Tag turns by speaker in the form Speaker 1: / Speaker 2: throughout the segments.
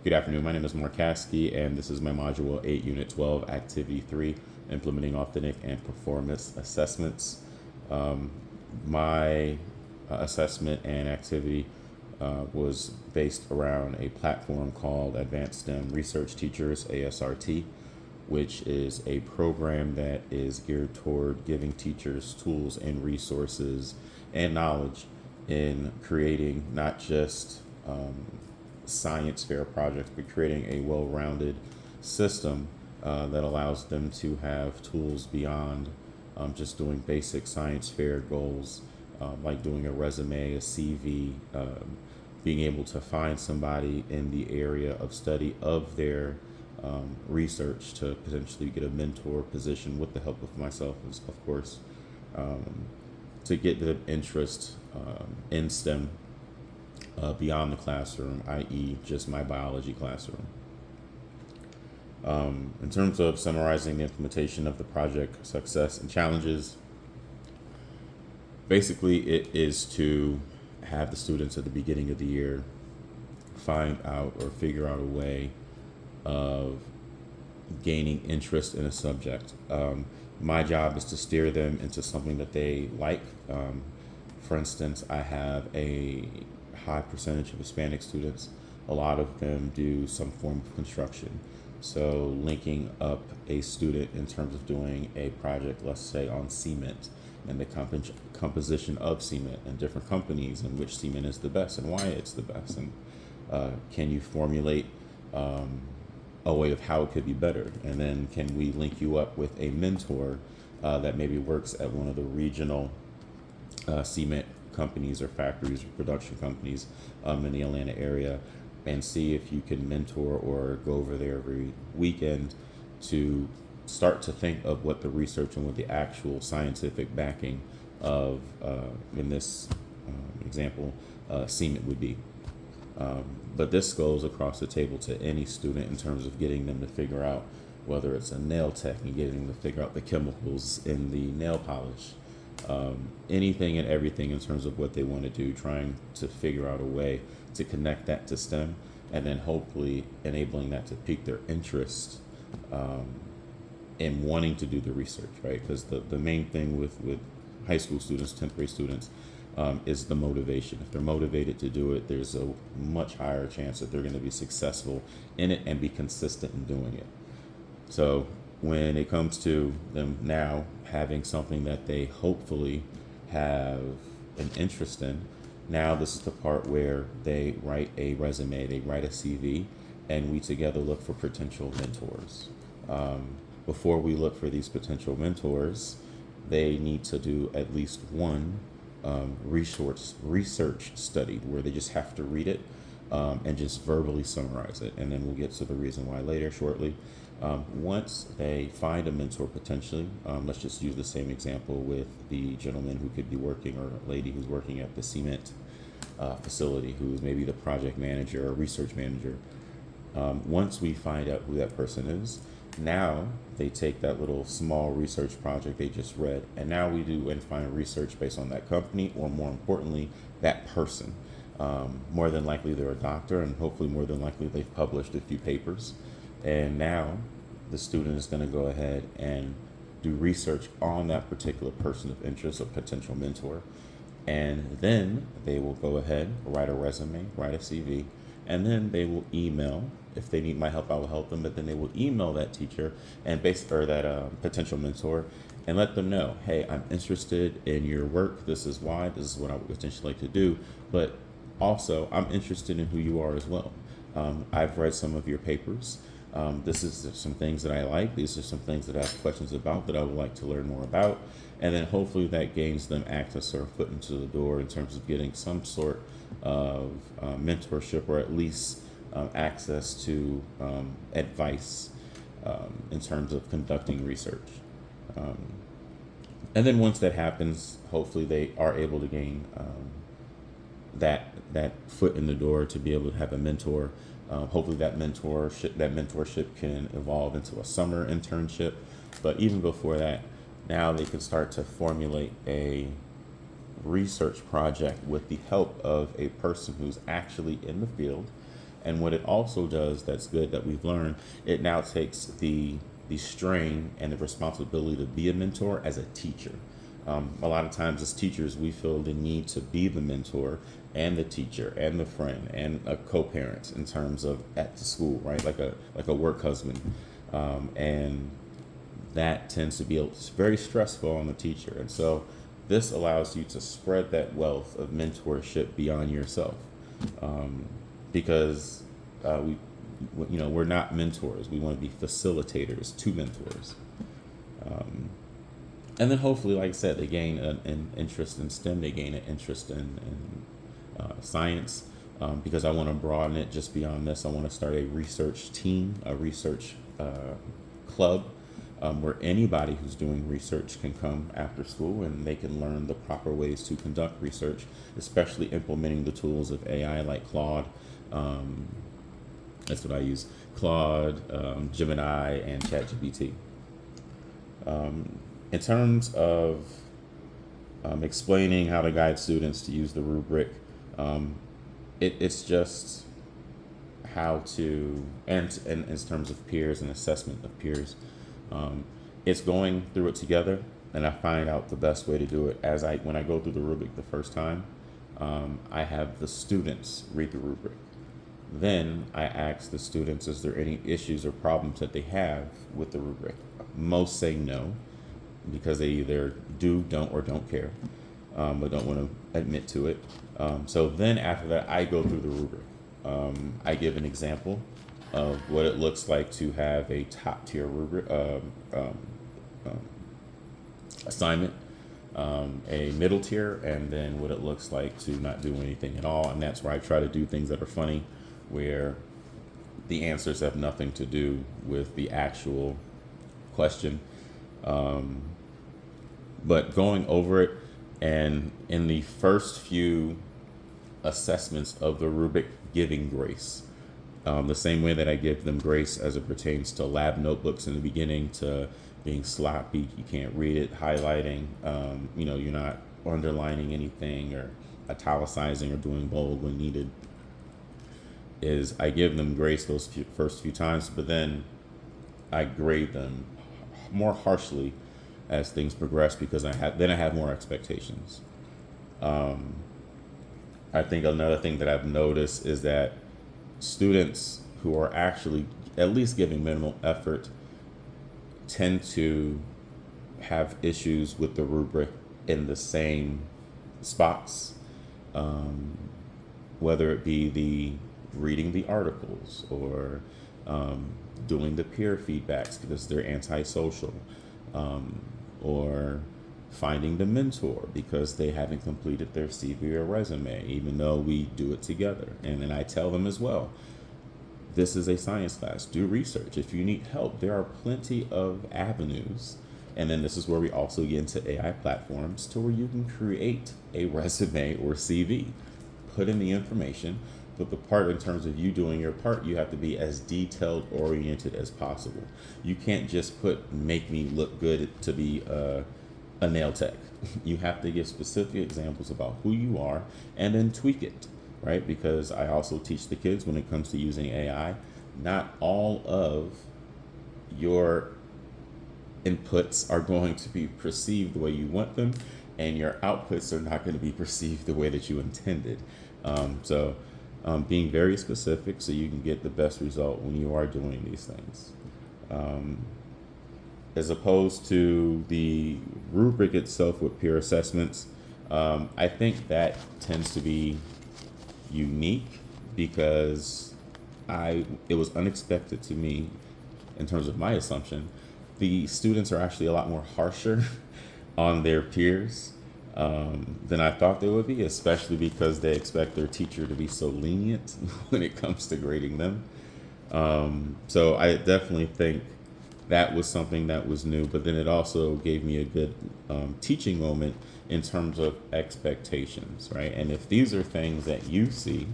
Speaker 1: Good afternoon. My name is Caskey, and this is my Module 8, Unit 12, Activity 3, Implementing Authentic and Performance Assessments. My assessment and activity was based around a platform called Advanced STEM Research Teachers, ASRT, which is a program that is geared toward giving teachers tools and resources and knowledge in creating not just science fair projects, but creating a well-rounded system that allows them to have tools beyond just doing basic science fair goals, like doing a resume, a CV, being able to find somebody in the area of study of their research to potentially get a mentor position with the help of myself, of course, to get the interest in STEM beyond the classroom, i.e. just my biology classroom. In terms of summarizing the implementation of the project success and challenges, basically it is to have the students at the beginning of the year find out or figure out a way of gaining interest in a subject. My job is to steer them into something that they like. For instance, I have a high percentage of Hispanic students. A lot of them do some form of construction. So linking up a student in terms of doing a project, let's say on cement, and the composition of cement and different companies and which cement is the best and why it's the best. And can you formulate a way of how it could be better? And then can we link you up with a mentor that maybe works at one of the regional cement companies or factories or production companies in the Atlanta area, and see if you can mentor or go over there every weekend to start to think of what the research and what the actual scientific backing of, in this example, cement would be. But this goes across the table to any student in terms of getting them to figure out whether it's a nail tech and getting them to figure out the chemicals in the nail polish. Anything and everything in terms of what they want to do, trying to figure out a way to connect that to STEM, and then hopefully enabling that to pique their interest in wanting to do the research, right? Because the main thing with high school students, 10th grade students, is the motivation. If they're motivated to do it, there's a much higher chance that they're going to be successful in it and be consistent in doing it. So when it comes to them now having something that they hopefully have an interest in, now this is the part where they write a resume, they write a CV, and we together look for potential mentors. Before we look for these potential mentors, they need to do at least one research study where they just have to read it and just verbally summarize it. And then we'll get to the reason why later shortly. Once they find a mentor potentially, let's just use the same example with the gentleman who could be working, or lady who's working at the cement facility, who's maybe the project manager or research manager. Once we find out who that person is, now they take that little small research project they just read, and now we do and find research based on that company, or more importantly, that person. More than likely they're a doctor, and hopefully more than likely they've published a few papers. And now the student is going to go ahead and do research on that particular person of interest, or potential mentor. And then they will go ahead, write a resume, write a CV, and then they will email. If they need my help, I will help them, but then they will email that teacher and or that potential mentor, and let them know, hey, I'm interested in your work. This is why, this is what I would potentially like to do. But also, I'm interested in who you are as well. I've read some of your papers. This is some things that I like. These are some things that I have questions about that I would like to learn more about. And then hopefully that gains them access or a foot into the door in terms of getting some sort of mentorship, or at least access to advice in terms of conducting research. And then once that happens, hopefully they are able to gain that foot in the door to be able to have a mentor. Hopefully that mentorship can evolve into a summer internship. But even before that, now they can start to formulate a research project with the help of a person who's actually in the field, And what it also does that's good that we've learned, it now takes the strain and the responsibility to be a mentor as a teacher. A lot of times as teachers, we feel the need to be the mentor and the teacher and the friend and a co-parent in terms of at the school, right? Like a work husband. And that tends to be very stressful on the teacher. And so this allows you to spread that wealth of mentorship beyond yourself. Because we're not mentors. We want to be facilitators to mentors. And then hopefully, like I said, they gain an interest in STEM. They gain an interest in science, because I want to broaden it just beyond this. I want to start a research team, a research club, where anybody who's doing research can come after school and they can learn the proper ways to conduct research, especially implementing the tools of AI like Claude. That's what I use: Claude, Gemini, and ChatGPT. In terms of explaining how to guide students to use the rubric, it's just how to, and in terms of peers and assessment of peers, it's going through it together. And I find out the best way to do it when I go through the rubric the first time, I have the students read the rubric. Then I ask the students, is there any issues or problems that they have with the rubric? Most say no, because they either do, don't, or don't care, but don't want to admit to it. So then after that, I go through the rubric. I give an example of what it looks like to have a top tier rubric assignment, a middle tier, and then what it looks like to not do anything at all. And that's where I try to do things that are funny, where the answers have nothing to do with the actual question. But going over it, and in the first few assessments of the rubric, giving grace. The same way that I give them grace as it pertains to lab notebooks in the beginning, to being sloppy, you can't read it, highlighting, you're not underlining anything or italicizing or doing bold when needed, is I give them grace those first few times, but then I grade them more harshly as things progress, because I have more expectations. I think another thing that I've noticed is that students who are actually at least giving minimal effort tend to have issues with the rubric in the same spots, whether it be the reading the articles or doing the peer feedbacks because they're antisocial, or finding the mentor because they haven't completed their CV or resume, even though we do it together. And then I tell them as well, this is a science class, do research. If you need help, there are plenty of avenues. And then this is where we also get into AI platforms to where you can create a resume or CV, put in the information, but the part in terms of you doing your part, you have to be as detailed oriented as possible. You can't just make me look good to be a nail tech. You have to give specific examples about who you are and then tweak it, right? Because I also teach the kids when it comes to using AI, not all of your inputs are going to be perceived the way you want them, and your outputs are not going to be perceived the way that you intended. So being very specific so you can get the best result when you are doing these things. As opposed to the rubric itself with peer assessments, I think that tends to be unique because it was unexpected to me in terms of my assumption. The students are actually a lot more harsher on their peers than I thought they would be, especially because they expect their teacher to be so lenient when it comes to grading them. So I definitely think that was something that was new, but then it also gave me a good teaching moment in terms of expectations, right? And if these are things that you see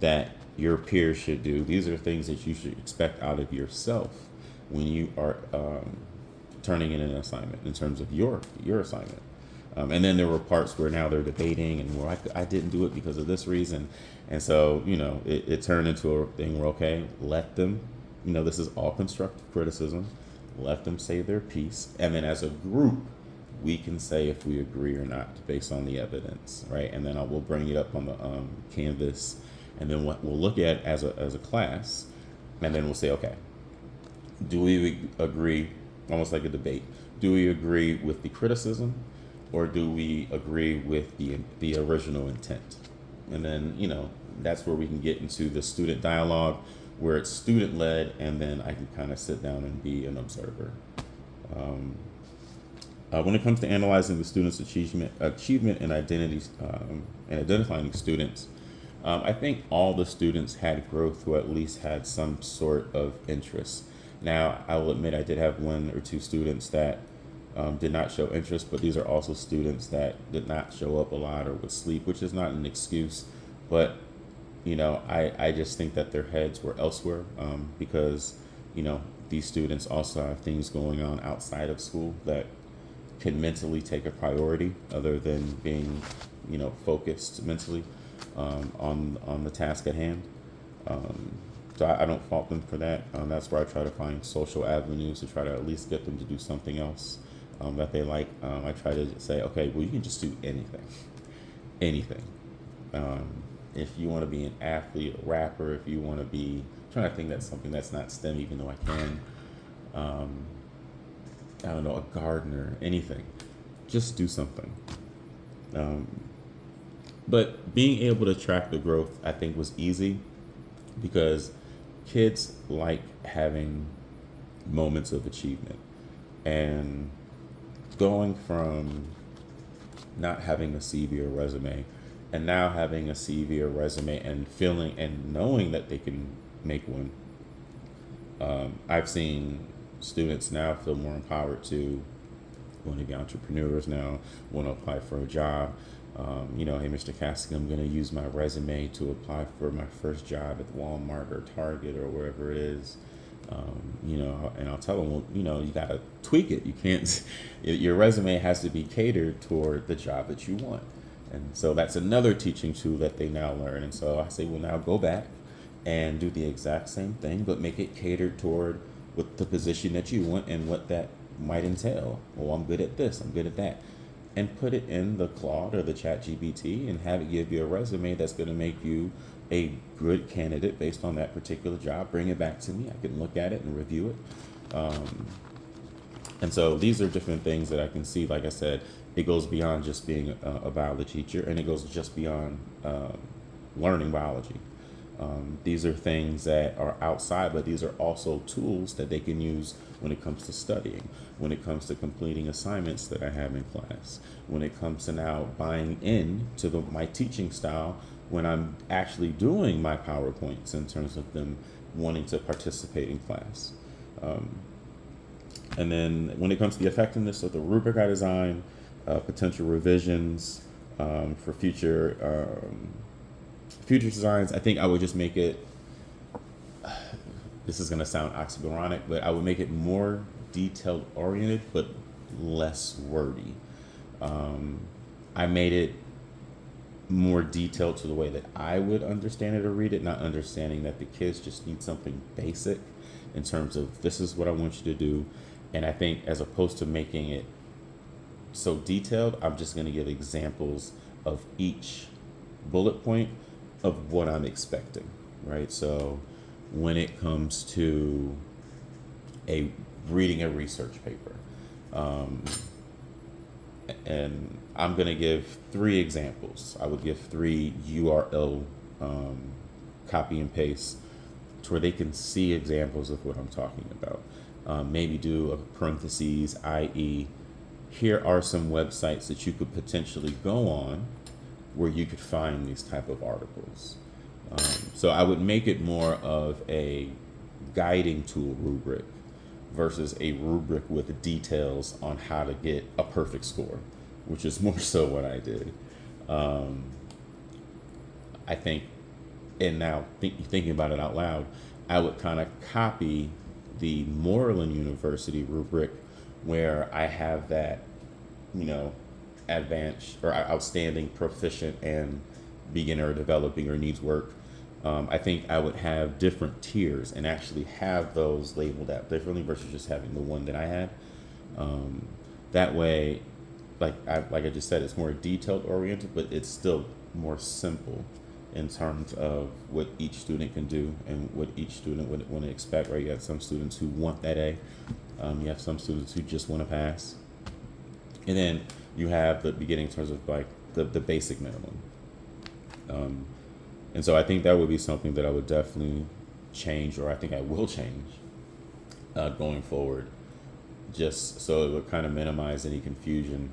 Speaker 1: that your peers should do, these are things that you should expect out of yourself when you are turning in an assignment in terms of your assignment. And then there were parts where now they're debating and well, I didn't do it because of this reason. And so, it turned into a thing where, okay, let them, this is all constructive criticism. Let them say their piece. And then as a group, we can say if we agree or not based on the evidence, right? And then we'll bring it up on the canvas. And then what we'll look at as a class. And then we'll say, okay, do we agree, almost like a debate, do we agree with the criticism or do we agree with the original intent? And then, that's where we can get into the student dialogue where it's student led, and then I can kind of sit down and be an observer. When it comes to analyzing the students' achievement and identities and identifying students, I think all the students had growth who at least had some sort of interest. Now, I will admit I did have one or two students that did not show interest, but these are also students that did not show up a lot or would sleep, which is not an excuse. But, I just think that their heads were elsewhere because, these students also have things going on outside of school that can mentally take a priority other than being, focused mentally on the task at hand. So I don't fault them for that. That's where I try to find social avenues to try to at least get them to do something else that they like. I try to say, okay, well, you can just do anything. If you want to be an athlete, a rapper, if you want to be, I'm trying to think that's something that's not STEM, even though I can. I don't know, a gardener, anything. Just do something. But being able to track the growth, I think, was easy because kids like having moments of achievement. And going from not having a CV or resume and now having a CV or resume and feeling and knowing that they can make one, I've seen students now feel more empowered to want to be entrepreneurs now, want to apply for a job. Hey, Mr. Caskey, I'm going to use my resume to apply for my first job at Walmart or Target or wherever it is. And I'll tell them, well, you got to tweak it. You can't, your resume has to be catered toward the job that you want. And so that's another teaching tool that they now learn. And so I say, well, now go back and do the exact same thing, but make it catered toward what the position that you want and what that might entail. Well, I'm good at this, I'm good at that. And put it in the Claude or the Chat GPT and have it give you a resume that's going to make you a good candidate based on that particular job. Bring it back to me. I can look at it and review it. And so these are different things that I can see. Like I said, it goes beyond just being a biology teacher, and it goes just beyond learning biology. These are things that are outside, but these are also tools that they can use when it comes to studying, when it comes to completing assignments that I have in class, when it comes to now buying in to my teaching style when I'm actually doing my PowerPoints in terms of them wanting to participate in class. And then when it comes to the effectiveness of the rubric I design, potential revisions for future designs, I think I would just make it, this is going to sound oxymoronic, but I would make it more detailed oriented, but less wordy. I made it more detailed to the way that I would understand it or read it, not understanding that the kids just need something basic in terms of this is what I want you to do. And I think as opposed to making it so detailed, I'm just going to give examples of each bullet point of what I'm expecting, right? So when it comes to reading a research paper, and I'm going to give 3 examples. I would give 3 URL copy and paste to where they can see examples of what I'm talking about. Maybe do a parentheses, i.e., here are some websites that you could potentially go on where you could find these type of articles. So I would make it more of a guiding tool rubric versus a rubric with details on how to get a perfect score, which is more so what I did. I think, and now thinking about it out loud, I would kind of copy the Moreland University rubric where I have that, advanced or outstanding, proficient, and beginner, developing, or needs work. I think I would have different tiers and actually have those labeled out differently versus just having the one that I had. That way, like I just said, it's more detailed oriented, but it's still more simple in terms of what each student can do and what each student would want to expect. Right? You have some students who want that A. You have some students who just want to pass, and then you have the beginning in terms of like the basic minimum. And so I think that would be something that I would definitely change, or I think I will change going forward, just so it would kind of minimize any confusion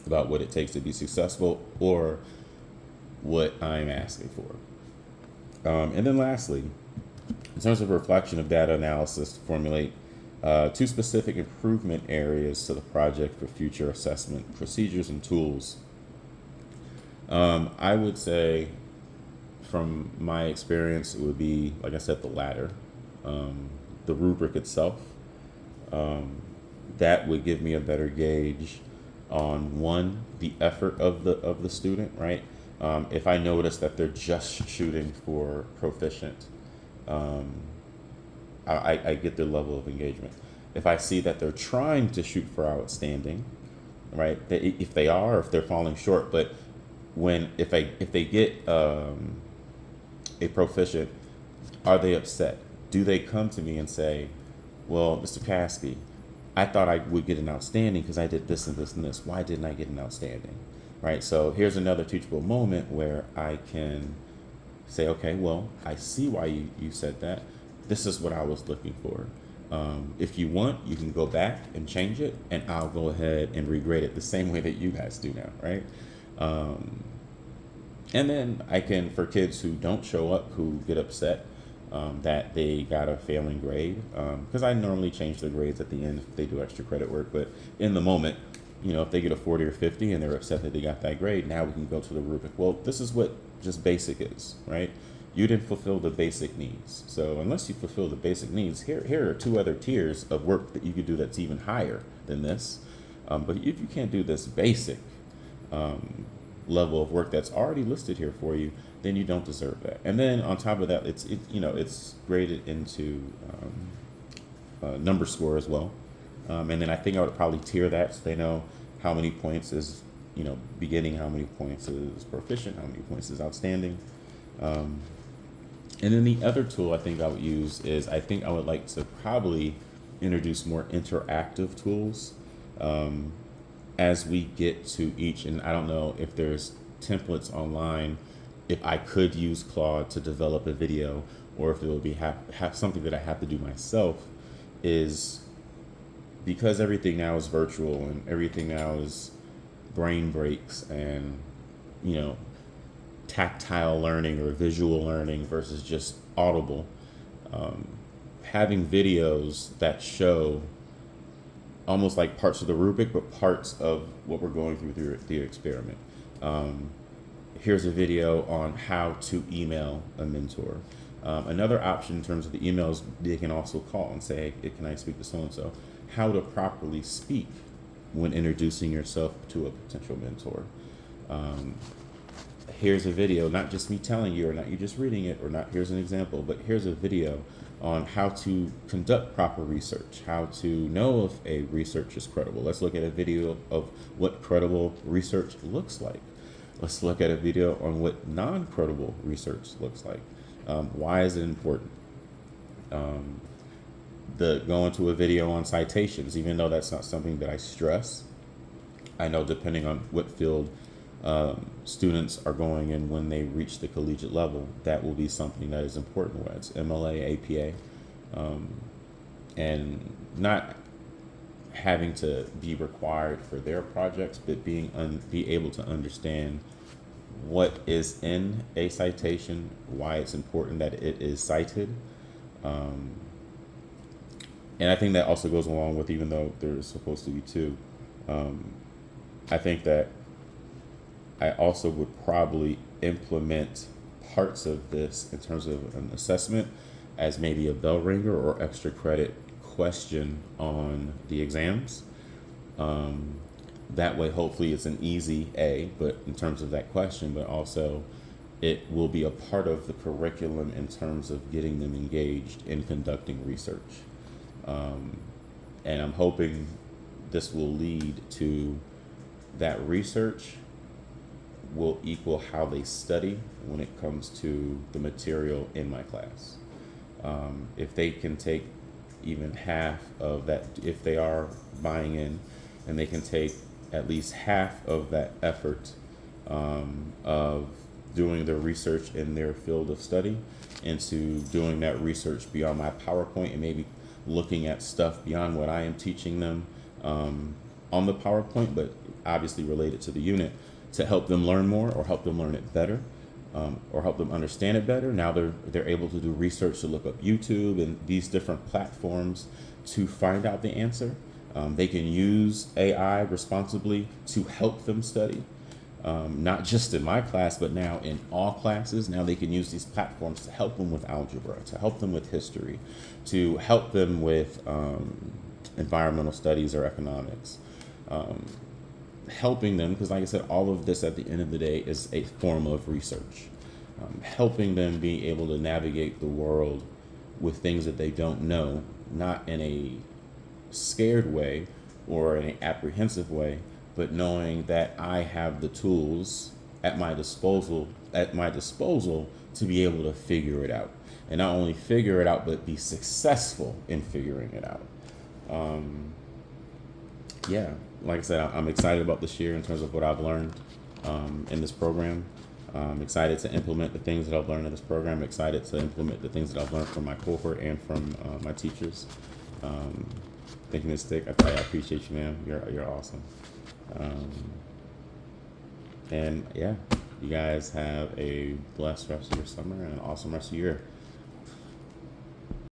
Speaker 1: about what it takes to be successful or what I'm asking for. And then lastly, in terms of reflection of data analysis, to formulate 2 specific improvement areas to the project for future assessment procedures and tools. I would say, from my experience, it would be, like I said, the latter. The rubric itself. That would give me a better gauge on, one, the effort of the student, right? If I notice that they're just shooting for proficient, I get their level of engagement. If I see that they're trying to shoot for outstanding, right? If they are, if they're falling short, but if they get a proficient, are they upset? Do they come to me and say, well, Mr. Caskey, I thought I would get an outstanding because I did this and this and this. Why didn't I get an outstanding? Right? So here's another teachable moment where I can say, okay, well, I see why you said that. This is what I was looking for. If you want, you can go back and change it, and I'll go ahead and regrade it the same way that you guys do now, right? And then I can, for kids who don't show up, who get upset that they got a failing grade, because I normally change their grades at the end if they do extra credit work, but in the moment, if they get a 40 or 50 and they're upset that they got that grade, now we can go to the rubric. Well, this is what just basic is, right? You didn't fulfill the basic needs. So unless you fulfill the basic needs, here are 2 other tiers of work that you could do that's even higher than this. But if you can't do this basic level of work that's already listed here for you, then you don't deserve that. And then on top of that, it's graded into number score as well. And then I think I would probably tier that so they know how many points is beginning, how many points is proficient, how many points is outstanding. And then the other tool I think I would use is, I think I would like to probably introduce more interactive tools as we get to each. And I don't know if there's templates online, if I could use Claude to develop a video, or if it would be have something that I have to do myself, is because everything now is virtual and everything now is brain breaks and tactile learning or visual learning versus just audible, having videos that show almost like parts of the rubric, but parts of what we're going through the experiment. Here's a video on how to email a mentor. Another option in terms of the emails, they can also call and say, hey, can I speak to so-and-so? How to properly speak when introducing yourself to a potential mentor. Here's a video, not just me telling you, or not you just reading it, or not here's an example, but here's a video on how to conduct proper research, how to know if a research is credible. Let's look at a video of what credible research looks like. Let's look at a video on what non-credible research looks like. Why is it important? Going to a video on citations, even though that's not something that I stress. I know depending on what field students are going in when they reach the collegiate level, that will be something that is important, whether it's MLA, APA, and not having to be required for their projects, but be able to understand what is in a citation, why it's important that it is cited. And I think that also goes along with, even though there's supposed to be 2, I think that I also would probably implement parts of this in terms of an assessment as maybe a bell ringer or extra credit question on the exams. That way, hopefully, it's an easy A, but in terms of that question, but also it will be a part of the curriculum in terms of getting them engaged in conducting research. And I'm hoping this will lead to that research will equal how they study when it comes to the material in my class. If they can take even half of that, if they are buying in, and they can take at least half of that effort of doing their research in their field of study into doing that research beyond my PowerPoint and maybe looking at stuff beyond what I am teaching them on the PowerPoint, but obviously related to the unit, to help them learn more or help them learn it better, or help them understand it better. Now they're able to do research, to look up YouTube and these different platforms to find out the answer. They can use AI responsibly to help them study, not just in my class, but now in all classes. Now they can use these platforms to help them with algebra, to help them with history, to help them with environmental studies or economics. Helping them, because like I said, all of this at the end of the day is a form of research. Helping them be able to navigate the world with things that they don't know, not in a scared way or in an apprehensive way, but knowing that I have the tools at my disposal to be able to figure it out. And not only figure it out, but be successful in figuring it out. Yeah, like I said, I'm excited about this year in terms of what I've learned in this program. I'm excited to implement the things that I've learned in this program. I'm excited to implement the things that I've learned from my cohort and from my teachers. Thinking this stick, I appreciate you, man. You're awesome. And yeah, you guys have a blessed rest of your summer and an awesome rest of your year.